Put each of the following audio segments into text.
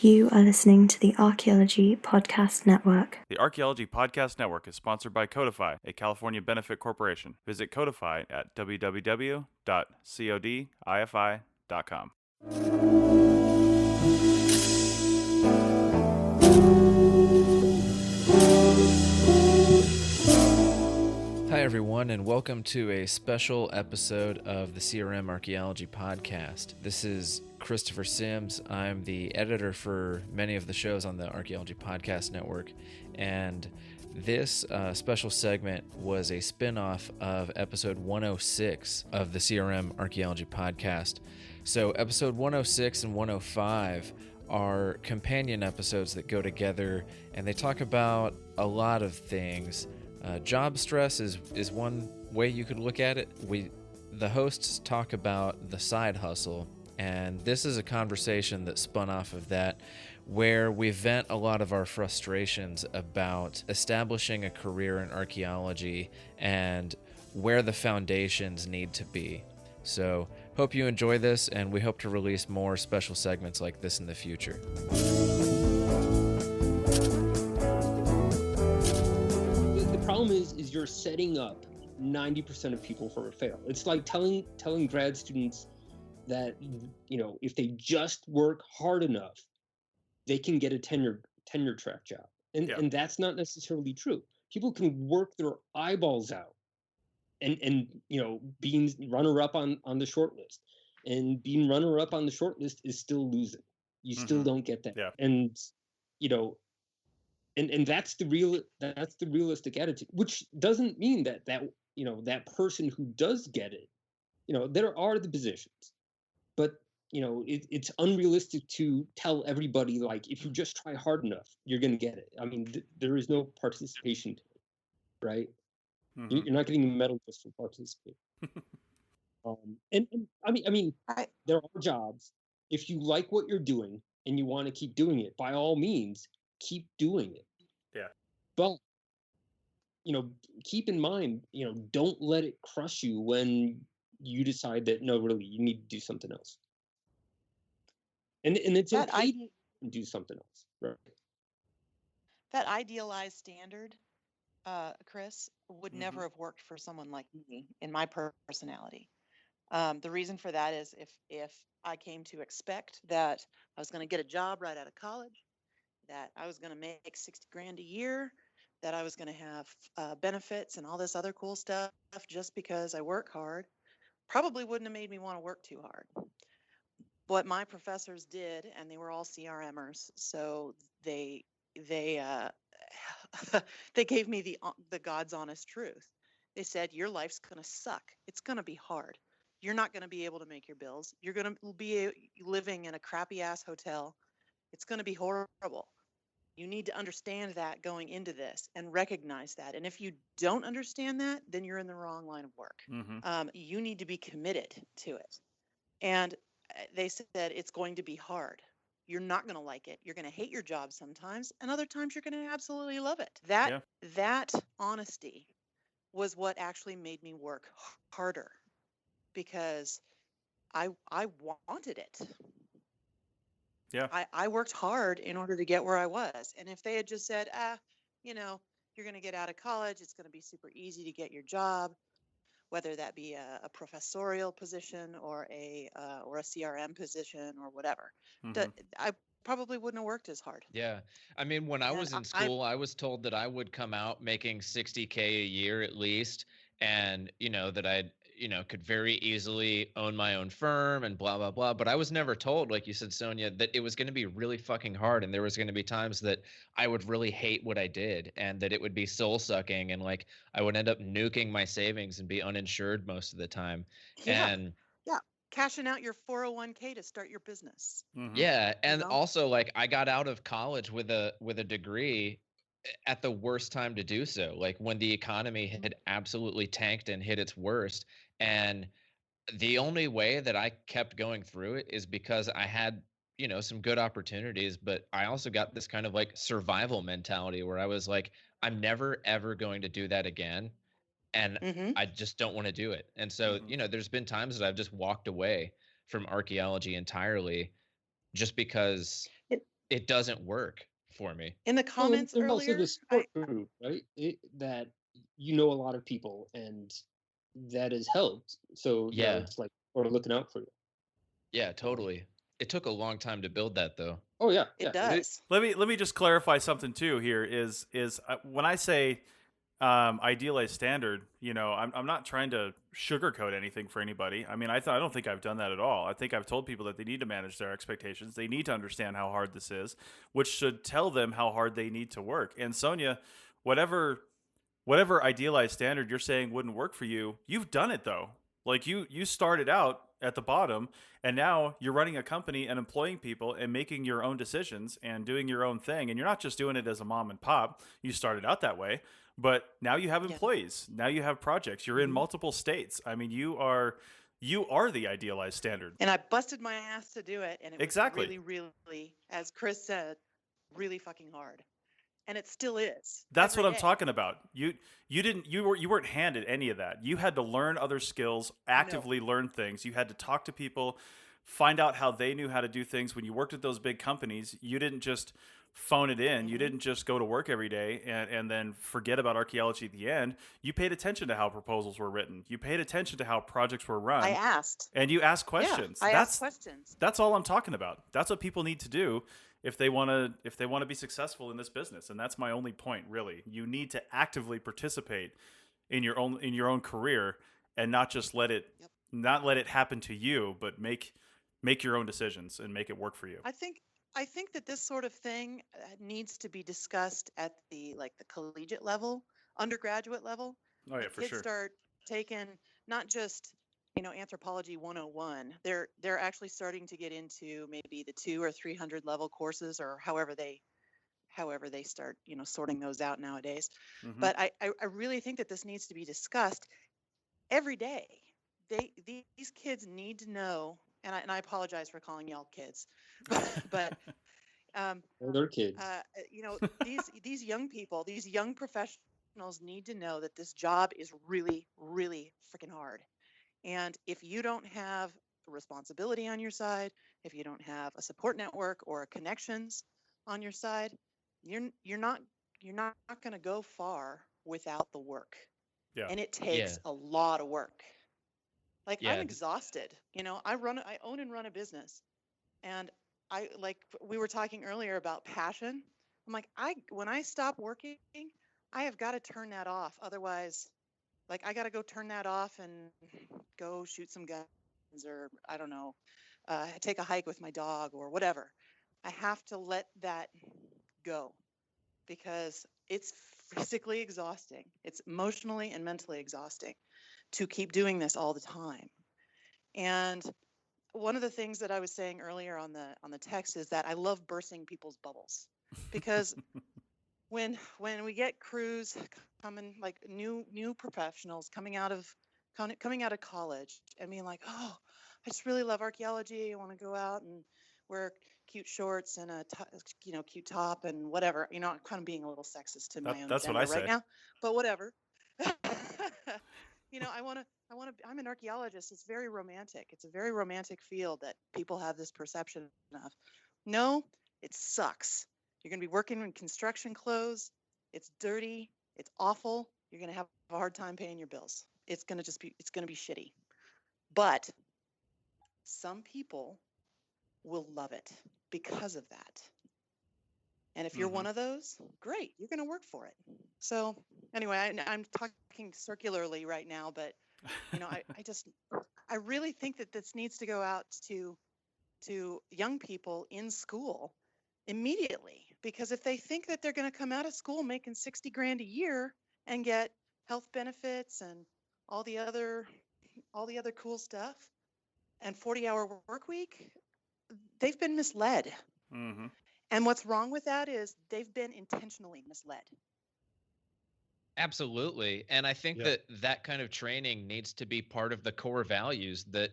You are listening to the Archaeology Podcast Network. The Archaeology Podcast Network is sponsored by Codify, a California benefit corporation. Visit Codify at www.codifi.com. Hi, everyone, and welcome to a special episode of the CRM Archaeology Podcast. This is Christopher Sims. I'm the editor for many of the shows on the Archaeology Podcast Network, and this special segment was a spin-off of episode 106 of the CRM Archaeology Podcast. So episode 106 and 105 are companion episodes that go together, and they talk about a lot of things. Job stress is one way you could look at it. The hosts talk about the side hustle, and this is a conversation that spun off of that, where we vent a lot of our frustrations about establishing a career in archaeology and where the foundations need to be. So, hope you enjoy this, and we hope to release more special segments like this in the future. The problem is you're setting up 90% of people for a fail. It's like telling grad students that, if they just work hard enough, they can get a tenure track job. And that's not necessarily true. People can work their eyeballs out and being runner-up on the short list. And being runner-up on the short list is still losing. You still don't get that. Yeah. And that's the realistic attitude, which doesn't mean that person who does get it, there are the positions, but it's unrealistic to tell everybody, like, if you just try hard enough, you're going to get it. I mean, there is no participation to it, right? Mm-hmm. You're not getting a medal just for participating. There are jobs. If you like what you're doing and you want to keep doing it, by all means, keep doing it. Yeah. But, keep in mind, don't let it crush you when you decide that, no, really, you need to do something else. And it's okay to do something else, right? That idealized standard, Chris, would never have worked for someone like me in my personality. The reason for that is if I came to expect that I was going to get a job right out of college, that I was going to make $60,000 a year, that I was going to have benefits and all this other cool stuff just because I work hard, probably wouldn't have made me want to work too hard. What my professors did, and they were all CRMers, so they they gave me the God's honest truth. They said, your life's going to suck. It's going to be hard. You're not going to be able to make your bills. You're going to be living in a crappy ass hotel. It's going to be horrible. You need to understand that going into this and recognize that. And if you don't understand that, then you're in the wrong line of work. Mm-hmm. You need to be committed to it. And they said it's going to be hard. You're not going to like it. You're going to hate your job sometimes, and other times you're going to absolutely love it. That honesty was what actually made me work harder, because I wanted it. Yeah. I worked hard in order to get where I was. And if they had just said, you're going to get out of college, it's going to be super easy to get your job, whether that be a professorial position or a CRM position or whatever, I probably wouldn't have worked as hard. Yeah. I mean, when I was in school, I was told that I would come out making $60,000 a year at least, and, that I'd, could very easily own my own firm and blah, blah, blah. But I was never told, like you said, Sonia, that it was going to be really fucking hard. And there was going to be times that I would really hate what I did, and that it would be soul sucking, and like I would end up nuking my savings and be uninsured most of the time. Yeah. Cashing out your 401k to start your business. Mm-hmm. Yeah. And also, like, I got out of college with a degree at the worst time to do so, like when the economy had absolutely tanked and hit its worst. And the only way that I kept going through it is because I had, some good opportunities, but I also got this kind of like survival mentality where I was like, I'm never, ever going to do that again. And I just don't want to do it. And so, there's been times that I've just walked away from archaeology entirely just because it doesn't work for me. In the Well, and comments there's also earlier, the support group, right? That you know a lot of people, and that has helped. So now Yeah. it's like, or looking out for you. Yeah, totally. It took a long time to build that though. Oh yeah, it yeah. does. Let me just clarify something too. Here is when I say idealized standard, I'm not trying to sugarcoat anything for anybody. I mean, I don't think I've done that at all. I think I've told people that they need to manage their expectations. They need to understand how hard this is, which should tell them how hard they need to work. And Sonia, whatever idealized standard you're saying wouldn't work for you, you've done it though. Like you started out at the bottom, and now you're running a company and employing people and making your own decisions and doing your own thing. And you're not just doing it as a mom and pop. You started out that way, but now you have Yeah. employees. Now you have projects. You're in multiple states. I mean, you are the idealized standard. And I busted my ass to do it, and it was Exactly. really, really, as Chris said, really fucking hard. And it still is. That's every what I'm day. talking about. You weren't handed any of that. You had to learn other skills, actively learn things. You had to talk to people, find out how they knew how to do things. When you worked at those big companies, you didn't just phone it in. You didn't just go to work every day and then forget about archaeology at the end. You paid attention to how proposals were written. You paid attention to how projects were run. I asked. And you asked questions. Yeah, I asked questions. That's all I'm talking about. That's what people need to do if they want to be successful in this business. And that's my only point, really. You need to actively participate in your own career, and not just let it happen to you, but make your own decisions and make it work for you. I think that this sort of thing needs to be discussed at the collegiate level, undergraduate level. Oh yeah, Like, for kids sure. start taking not just anthropology 101. They're actually starting to get into maybe the 200 or 300 level courses, or however they start sorting those out nowadays. Mhm. But I really think that this needs to be discussed every day. These kids need to know, and I apologize for calling y'all kids, but Older kids. these young people, these young professionals need to know that this job is really, really freaking hard. And if you don't have a responsibility on your side, if you don't have a support network or connections on your side, you're not going to go far without the work. Yeah. And it takes Yeah. a lot of work. Like, Yeah. I'm exhausted. I own and run a business, and we were talking earlier about passion. I'm like, when I stop working, I have got to turn that off. Otherwise, like, I got to go turn that off and go shoot some guns, or I don't know, take a hike with my dog or whatever. I have to let that go, because it's physically exhausting. It's emotionally and mentally exhausting to keep doing this all the time. And one of the things that I was saying earlier on the text is that I love bursting people's bubbles, because when we get crews coming, like new professionals coming out of college and being like, oh, I just really love archaeology. I want to go out and wear cute shorts and a cute top and whatever. I'm kind of being a little sexist to my own That's what gender I say. right now, but whatever. I'm an archaeologist. It's very romantic. It's a very romantic field that people have this perception of. No, it sucks. You're going to be working in construction clothes. It's dirty. It's awful. You're going to have a hard time paying your bills. It's going to be shitty. But some people will love it because of that. And if you're one of those, great, you're going to work for it. So anyway, I'm talking circularly right now, but I really think that this needs to go out to young people in school immediately, because if they think that they're going to come out of school making 60 grand a year and get health benefits and all the other cool stuff and 40-hour work week, they've been misled. Mm-hmm. And what's wrong with that is they've been intentionally misled. Absolutely. And I think that kind of training needs to be part of the core values that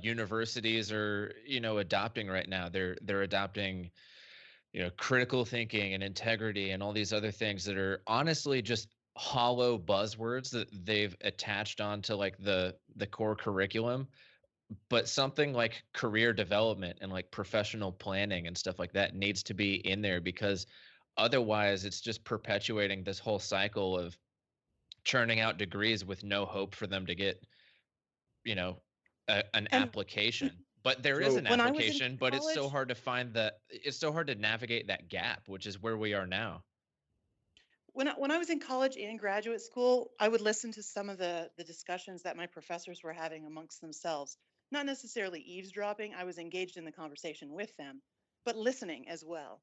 universities are, adopting right now. They're adopting, critical thinking and integrity and all these other things that are honestly just hollow buzzwords that they've attached onto like the core curriculum. but something like career development and like professional planning and stuff like that needs to be in there, because otherwise it's just perpetuating this whole cycle of churning out degrees with no hope for them to get, you know, an And application. But there is So an when I was in application, but it's so college, hard to find it's so hard to navigate that gap, which is where we are now. when I was in college and graduate school, I would listen to some of the discussions that my professors were having amongst themselves. Not necessarily eavesdropping, I was engaged in the conversation with them, but listening as well.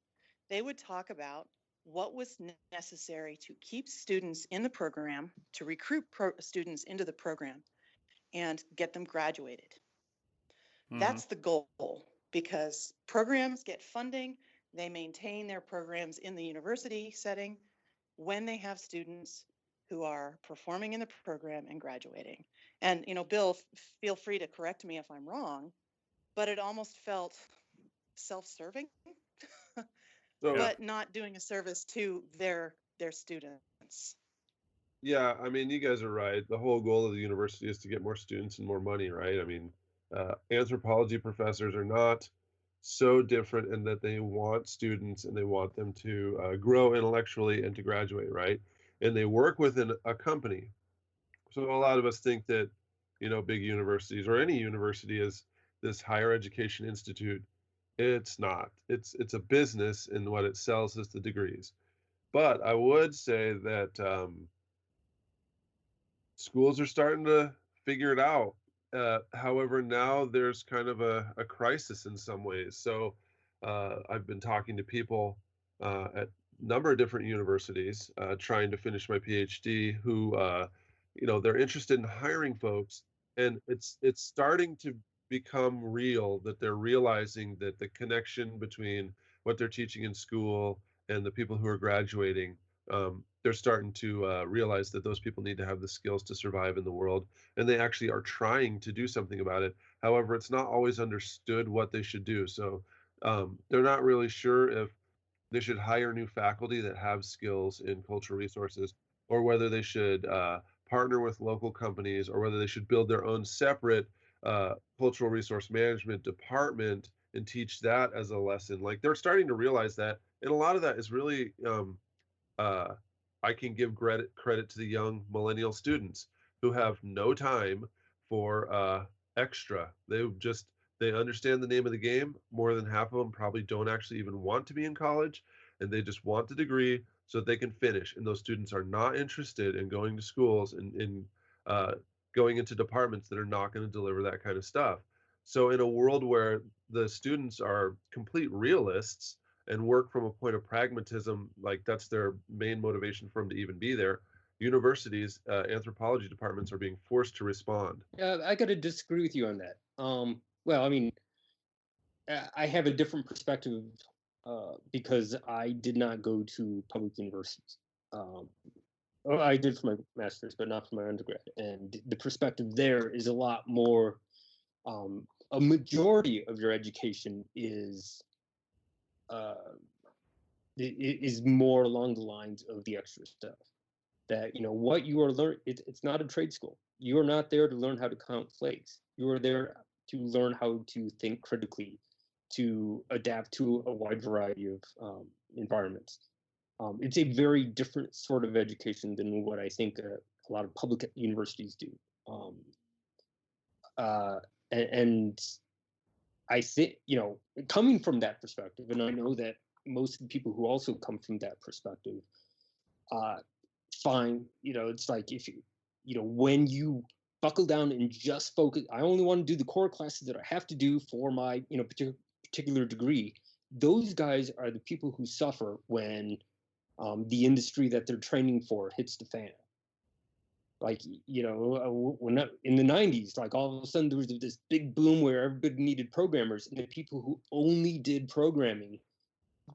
They would talk about what was necessary to keep students in the program, to recruit students into the program, and get them graduated. That's the goal, because programs get funding, they maintain their programs in the university setting when they have students who are performing in the program and graduating. And, Bill, feel free to correct me if I'm wrong, but it almost felt self-serving, so Yeah. but not doing a service to their students. yeah, I mean, you guys are right. The whole goal of the university is to get more students and more money, right? I mean, anthropology professors are not so different in that they want students and they want them to grow intellectually and to graduate, right? And they work within a company. So a lot of us think that, big universities or any university is this higher education institute. It's not. It's a business, and what it sells is the degrees. But I would say that schools are starting to figure it out. However, now there's kind of a crisis in some ways. So I've been talking to people at a number of different universities trying to finish my PhD who, they're interested in hiring folks. And it's starting to become real that they're realizing that the connection between what they're teaching in school and the people who are graduating, they're starting to realize that those people need to have the skills to survive in the world, and they actually are trying to do something about it. However, it's not always understood what they should do. So they're not really sure if they should hire new faculty that have skills in cultural resources, or whether they should partner with local companies, or whether they should build their own separate cultural resource management department and teach that as a lesson. Like, they're starting to realize that, and a lot of that is really uh, I can give credit to the young millennial students who have no time for extra. They understand the name of the game. More than half of them probably don't actually even want to be in college, and they just want the degree so that they can finish. And those students are not interested in going to schools and in going into departments that are not going to deliver that kind of stuff. So in a world where the students are complete realists and work from a point of pragmatism, like that's their main motivation for them to even be there, universities, anthropology departments are being forced to respond. I got to disagree with you on that. Well, I mean, I have a different perspective because I did not go to public universities. Well, I did for my master's, but not for my undergrad. And the perspective there is a lot more. A majority of your education is more along the lines of the extra stuff. That what you are learning. It's not a trade school. You are not there to learn how to count flakes. You are there to learn how to think critically, to adapt to a wide variety of environments. It's a very different sort of education than what I think a lot of public universities do. And I think, coming from that perspective, and I know that most of the people who also come from that perspective find, it's like if when you buckle down and just focus, I only want to do the core classes that I have to do for my, particular degree. Those guys are the people who suffer when the industry that they're training for hits the fan. Like, when in the 90s, like all of a sudden there was this big boom where everybody needed programmers, and the people who only did programming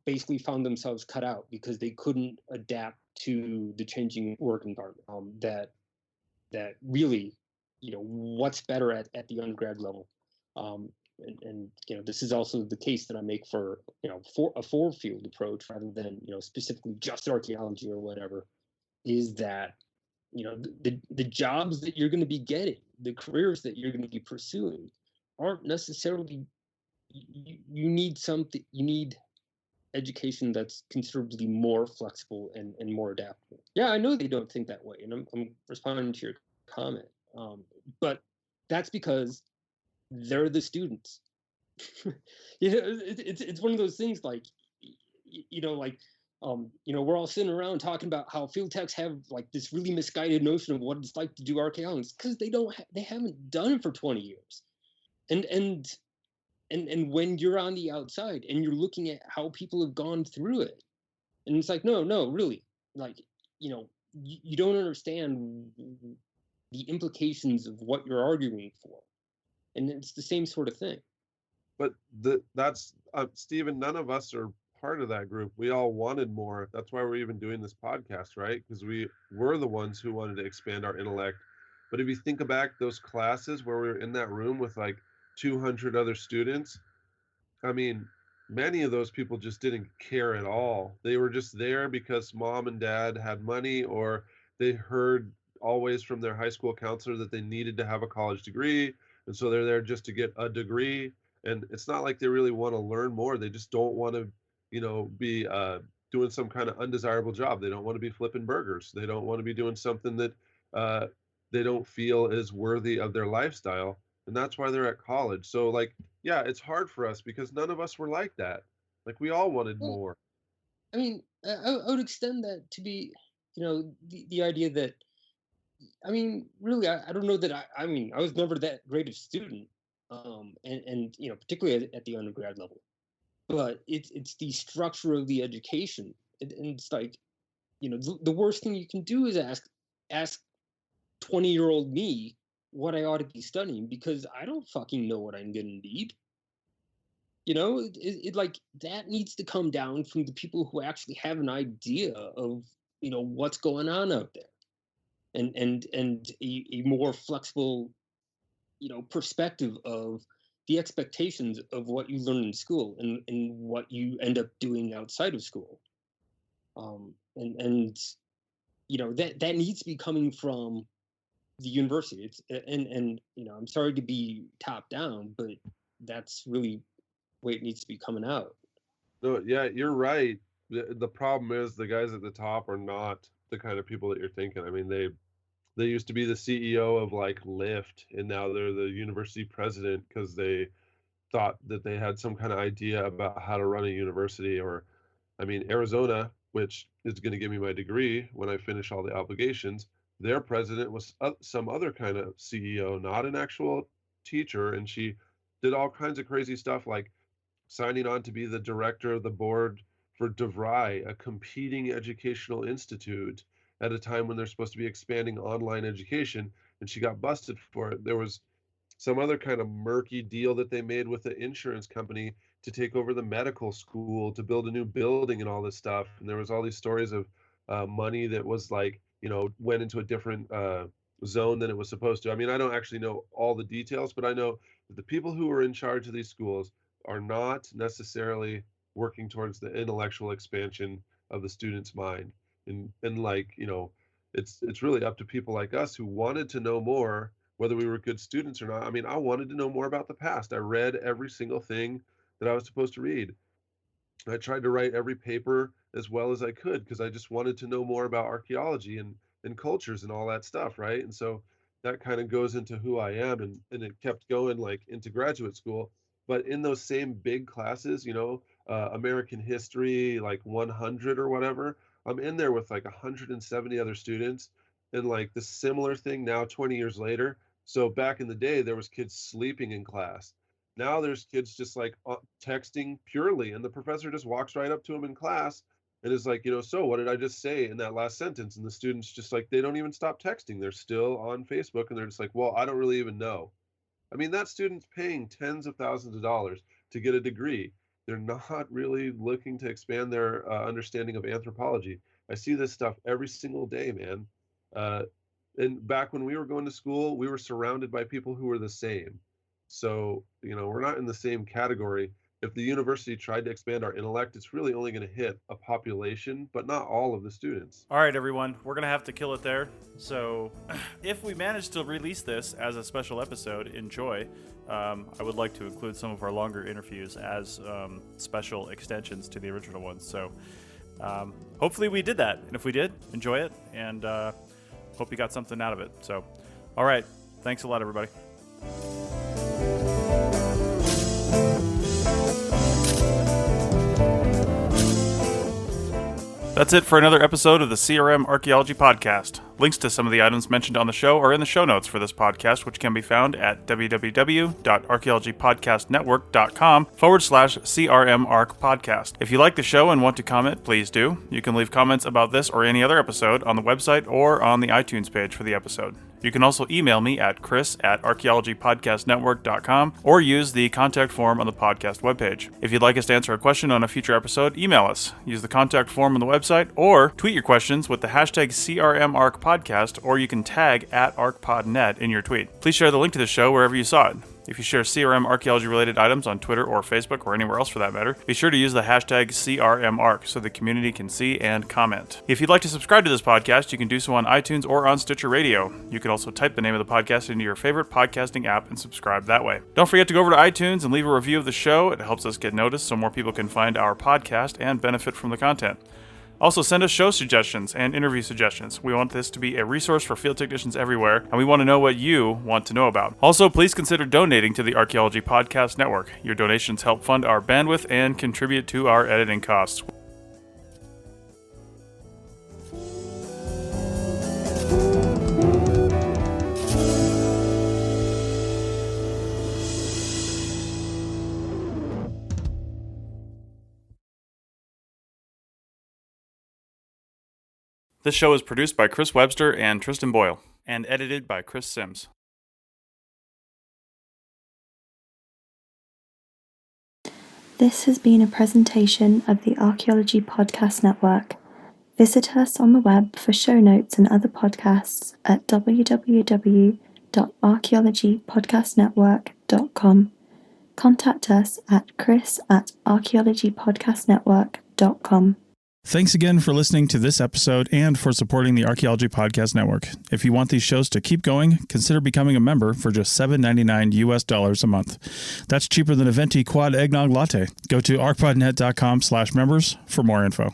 basically found themselves cut out because they couldn't adapt to the changing work environment. That really, what's better at the undergrad level. And this is also the case that I make for a four-field approach rather than specifically just archaeology or whatever, is that the jobs that you're going to be getting, the careers that you're going to be pursuing, aren't necessarily, you need something, you need education that's considerably more flexible and more adaptable. Yeah, I know they don't think that way, and I'm responding to your comment. But that's because they're the students. It's one of those things like, like, we're all sitting around talking about how field techs have like this really misguided notion of what it's like to do archaeology because they haven't done it for 20 years. And when you're on the outside and you're looking at how people have gone through it, and it's like, no, really, like, you don't understand the implications of what you're arguing for, and it's the same sort of thing. But that's Stephen, none of us are part of that group. We all wanted more. That's why we're even doing this podcast, right? Because we were the ones who wanted to expand our intellect. But if you think back those classes where we were in that room with like 200 other students, I mean, many of those people just didn't care at all. They were just there because mom and dad had money, or they heard always from their high school counselor that they needed to have a college degree. And so they're there just to get a degree. And it's not like they really want to learn more. They just don't want to, be doing some kind of undesirable job. They don't want to be flipping burgers. They don't want to be doing something that uh, they don't feel is worthy of their lifestyle. And that's why they're at college. So, like, yeah, it's hard for us because none of us were like that. Like, we all wanted Well, more. I mean, I would extend that to be, the idea that, I mean, really, I don't know that I mean, I was never that great a student, and particularly at the undergrad level. But it's the structure of the education, and it's like, the worst thing you can do is ask 20-year-old me what I ought to be studying because I don't fucking know what I'm gonna need. Like that needs to come down from the people who actually have an idea of what's going on out there, and a more flexible perspective of the expectations of what you learn in school and what you end up doing outside of school. And that needs to be coming from the university. It's and I'm sorry to be top down, but that's really way it needs to be coming out. No, yeah, you're right. The problem is the guys at the top are not the kind of people that you're thinking. I mean, they used to be the CEO of like Lyft, and now they're the university president because they thought that they had some kind of idea about how to run a university. Or, I mean, Arizona, which is going to give me my degree when I finish all the obligations, their president was some other kind of CEO, not an actual teacher, and she did all kinds of crazy stuff like signing on to be the director of the board for DeVry, a competing educational institute, at a time when they're supposed to be expanding online education, and she got busted for it. There was some other kind of murky deal that they made with the insurance company to take over the medical school to build a new building and all this stuff. And there was all these stories of money that was like, went into a different zone than it was supposed to. I mean, I don't actually know all the details, but I know that the people who are in charge of these schools are not necessarily working towards the intellectual expansion of the student's mind. And like, it's really up to people like us who wanted to know more, whether we were good students or not. I mean, I wanted to know more about the past. I read every single thing that I was supposed to read. I tried to write every paper as well as I could because I just wanted to know more about archaeology and cultures and all that stuff, right? And so that kind of goes into who I am, and it kept going like into graduate school. But in those same big classes, American history, like 100 or whatever, I'm in there with like 170 other students, and like the similar thing now 20 years later. So back in the day, there was kids sleeping in class. Now there's kids just like texting purely, and the professor just walks right up to them in class and is like, so what did I just say in that last sentence? And the students just like, they don't even stop texting. They're still on Facebook, and they're just like, well, I don't really even know. I mean, that student's paying tens of thousands of dollars to get a degree. They're not really looking to expand their understanding of anthropology. I see this stuff every single day, man. Uh, and back when we were going to school, we were surrounded by people who were the same. So, we're not in the same category. if the university tried to expand our intellect, it's really only going to hit a population, but not all of the students. All right, everyone, we're going to have to kill it there. So if we manage to release this as a special episode, enjoy. I would like to include some of our longer interviews as special extensions to the original ones. So hopefully we did that. And if we did, enjoy it. And hope you got something out of it. So, all right. Thanks a lot, everybody. That's it for another episode of the CRM Archaeology Podcast. Links to some of the items mentioned on the show are in the show notes for this podcast, which can be found at www.archaeologypodcastnetwork.com/CRM Arc Podcast. If you like the show and want to comment, please do. You can leave comments about this or any other episode on the website or on the iTunes page for the episode. You can also email me at chris@archaeologypodcastnetwork.com or use the contact form on the podcast webpage. If you'd like us to answer a question on a future episode, email us. Use the contact form on the website or tweet your questions with the hashtag CRM Arc Podcast, or you can tag @ArcPodNet in your tweet. Please share the link to the show wherever you saw it. If you share CRM archaeology related items on Twitter or Facebook or anywhere else for that matter, be sure to use the hashtag CRMArc so the community can see and comment. If you'd like to subscribe to this podcast, you can do so on iTunes or on Stitcher Radio. You can also type the name of the podcast into your favorite podcasting app and subscribe that way. Don't forget to go over to iTunes and leave a review of the show. It helps us get noticed so more people can find our podcast and benefit from the content. Also, send us show suggestions and interview suggestions. We want this to be a resource for field technicians everywhere, and we want to know what you want to know about. Also, please consider donating to the Archaeology Podcast Network. Your donations help fund our bandwidth and contribute to our editing costs. This show is produced by Chris Webster and Tristan Boyle, and edited by Chris Sims. This has been a presentation of the Archaeology Podcast Network. Visit us on the web for show notes and other podcasts at www.archaeologypodcastnetwork.com. Contact us at chris@archaeologypodcastnetwork.com. Thanks again for listening to this episode and for supporting the Archaeology Podcast Network. If you want these shows to keep going, consider becoming a member for just $7.99 US a month. That's cheaper than a venti quad eggnog latte. Go to arcpodnet.com/members for more info.